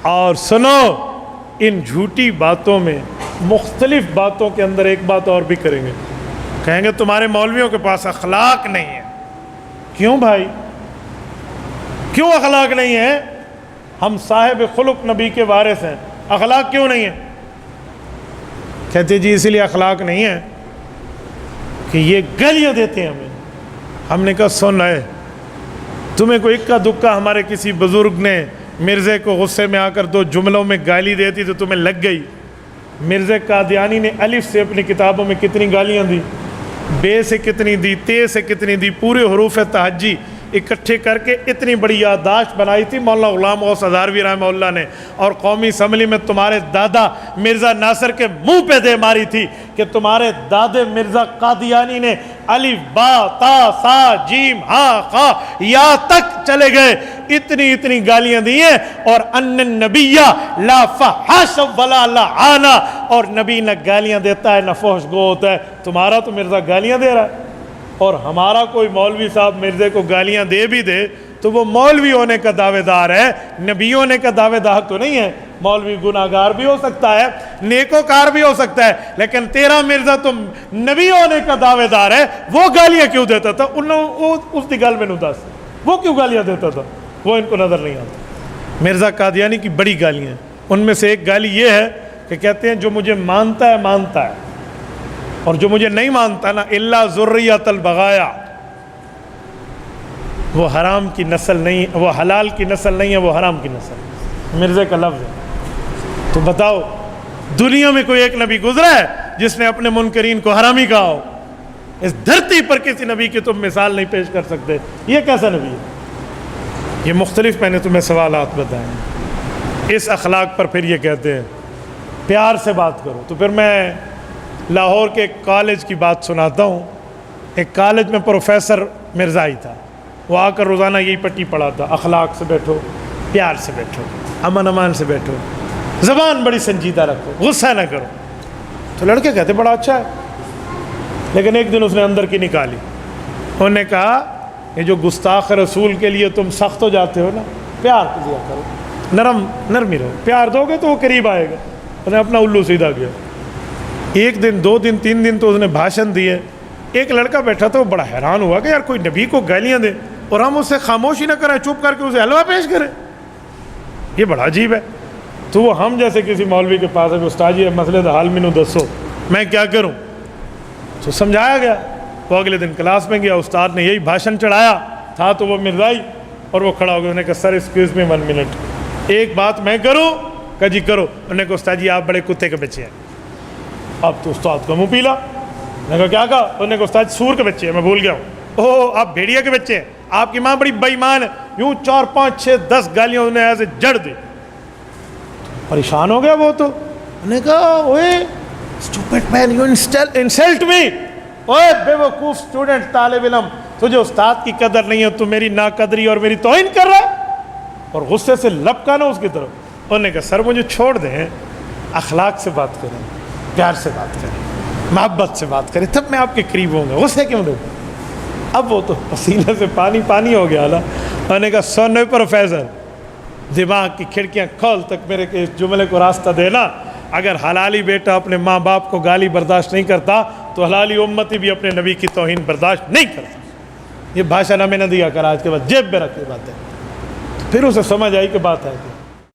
اور سنو، ان جھوٹی باتوں میں مختلف باتوں کے اندر ایک بات اور بھی کریں گے، کہیں گے تمہارے مولویوں کے پاس اخلاق نہیں ہے۔ کیوں بھائی، کیوں اخلاق نہیں ہے؟ ہم صاحب خلق نبی کے وارث ہیں، اخلاق کیوں نہیں ہے؟ کہتے جی اسی لیے اخلاق نہیں ہے کہ یہ گالیاں دیتے ہیں ہمیں۔ ہم نے کہا سن ہے، تمہیں کوئی اکا دکا ہمارے کسی بزرگ نے مرزے کو غصے میں آ کر 2 جملوں میں گالی دیتی تو تمہیں لگ گئی؟ مرزا قادیانی نے الف سے اپنی کتابوں میں کتنی گالیاں دی، بے سے کتنی دی، تے سے کتنی دی، پورے حروف تہجی اکٹھے کر کے اتنی بڑی یادداشت بنائی تھی مولانا غلام غوث ہزاروی رحمہ اللہ نے، اور قومی اسمبلی میں تمہارے دادا مرزا ناصر کے منہ پہ دے ماری تھی کہ تمہارے دادے مرزا قادیانی نے الف با تا سا جیم ہا خا یا تک چلے گئے، اتنی گالیاں دی ہیں، اور ان النبی لا فحش ولا لعانہ، اور نبی نہ گالیاں دیتا ہے نہ فحش گو ہوتا ہے۔ تمہارا تو مرزا گالیاں دے رہا ہے، اور ہمارا کوئی مولوی صاحب مرزے کو گالیاں دے بھی دے تو وہ مولوی ہونے کا دعوے دار ہے، نبی ہونے کا دعوے دار تو نہیں ہے۔ مولوی گناہ گار بھی ہو سکتا ہے، نیکوکار بھی ہو سکتا ہے، لیکن تیرا مرزا تو نبی ہونے کا دعوے دار ہے، وہ گالیاں کیوں دیتا تھا؟ اس دی گل میں نو دس، وہ کیوں گالیاں دیتا تھا؟ وہ ان کو نظر نہیں آتا۔ مرزا قادیانی کی بڑی گالیاں ہیں، ان میں سے ایک گالی یہ ہے کہ کہتے ہیں جو مجھے مانتا ہے مانتا ہے، اور جو مجھے نہیں مانتا نا الا ذریۃ البغایا، وہ حرام کی نسل نہیں، وہ حلال کی نسل نہیں ہے، وہ حرام کی نسل، مرزے کا لفظ ہے۔ تو بتاؤ دنیا میں کوئی ایک نبی گزرا ہے جس نے اپنے منکرین کو حرامی کہا ہو؟ اس دھرتی پر کسی نبی کی تم مثال نہیں پیش کر سکتے۔ یہ کیسا نبی ہے؟ یہ مختلف میں نے تمہیں سوالات بتائے۔ اس اخلاق پر پھر یہ کہتے ہیں پیار سے بات کرو۔ تو پھر میں لاہور کے ایک کالج کی بات سناتا ہوں۔ ایک کالج میں پروفیسر مرزائی تھا، وہ آ کر روزانہ یہی پٹی پڑھاتا، اخلاق سے بیٹھو، پیار سے بیٹھو، امن امان سے بیٹھو، زبان بڑی سنجیدہ رکھو، غصہ نہ کرو۔ تو لڑکے کہتے بڑا اچھا ہے، لیکن ایک دن اس نے اندر کی نکالی، انہوں نے کہا یہ جو گستاخ رسول کے لیے تم سخت ہو جاتے ہو نا، پیار دیا کرو، نرمی رہو، پیار دو گے تو وہ قریب آئے گا۔ اس نے اپنا الو سیدھا کیا۔ ایک دن، 2 دن، 3 دن تو اس نے بھاشن دیے۔ ایک لڑکا بیٹھا تھا، وہ بڑا حیران ہوا کہ یار کوئی نبی کو گالیاں دے اور ہم اس سے خاموشی نہ کریں، چپ کر کے اسے حلوہ پیش کریں، یہ بڑا عجیب ہے۔ تو وہ ہم جیسے کسی مولوی کے پاس ہے کہ استاد جی مسئلے دا حال مینوں دسو، میں کیا کروں؟ تو سمجھایا گیا۔ وہ اگلے دن کلاس میں گیا، استاد نے یہی بھاشن چڑھایا تھا، تو وہ مرزائی، اور وہ کھڑا ہو گیا، انہوں نے کہا سر ایکسکیوز می 1 منٹ، ایک بات میں کروں؟ کہا جی کرو۔ انہوں نے کہا استاد جی آپ بڑے کتے کے بچے ہیں۔ اب تو استاد کا منہ پیلا۔ میں نے کہا کیا کہا؟ انہوں نے کہا استاد سور کے بچے ہیں، میں بھول گیا ہوں۔ اوہ آپ بھیڑیا کے بچے ہیں، آپ کی ماں بڑی بے ایمان ہے۔ یوں 4 5 6 10 گالیاں انہوں نے ایسے جڑ دی۔ پریشان ہو گیا وہ تو۔ انہوں نے کہا اوئے اسٹوپڈ مین یو انسلٹ می، اوئے بے وقوف اسٹوڈنٹ، طالب علم، تجھے استاد کی قدر نہیں ہے، تو میری ناقدری اور میری توہین کر رہا ہے، اور غصے سے لپکا نا اس کی طرف۔ انہوں نے کہا سر مجھے چھوڑ دیں، اخلاق سے بات کریں، پیار سے بات کریں، محبت سے بات کریں، تب میں آپ کے قریب ہوں گا، غصے کیوں دوں؟ اب وہ تو پسینے سے پانی ہو گیا نا۔ انہوں نے کہا سن پروفیسر، دماغ کی کھڑکیاں کھول تک میرے کے اس جملے کو راستہ دینا، اگر حلالی بیٹا اپنے ماں باپ کو گالی برداشت نہیں کرتا تو حلالی امتی بھی اپنے نبی کی توہین برداشت نہیں کرتا۔ یہ بھاشن ہمیں نہ دیا کر، آج کے بعد جیب میں رکھ کے بات ہے۔ پھر اسے سمجھ آئی کہ بات ہے کہ